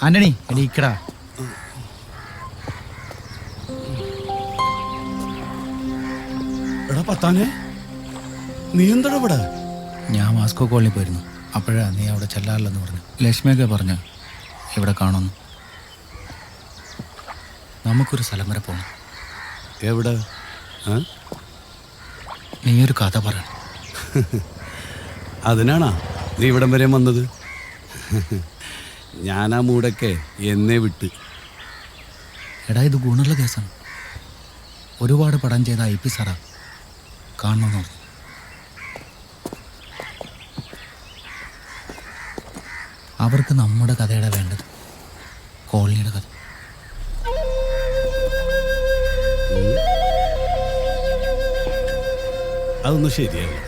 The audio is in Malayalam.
ആന്റണി എണീക്കടാ. എടാ പത്താനെ, നീ എന്താ ഇവിടെ? ഞാൻ മാസ്കോ കോളനി പോയിരുന്നു. അപ്പോഴാ നീ അവിടെ ചെല്ലാറില്ലെന്ന് പറഞ്ഞു. ലക്ഷ്മിയൊക്കെ പറഞ്ഞു ഇവിടെ കാണുന്നു. നമുക്കൊരു സ്ഥലം വരെ പോകണം. എവിടെ? നീ ഒരു കഥ പറയണം. അതിനാണാ നീ ഇവിടം വരെ വന്നത്? ഞാൻ ആ മൂടൊക്കെ എന്നെ വിട്ട്. എടാ ഇത് ഗുണമുള്ള കേസാണ്. ഒരുപാട് പടം ചെയ്ത IP സാറാ കാണണമെന്ന് പറഞ്ഞു. അവർക്ക് നമ്മുടെ കഥയുടെ വേണ്ടത്, കോളനിയുടെ കഥ. അതൊന്നും ശരിയല്ല.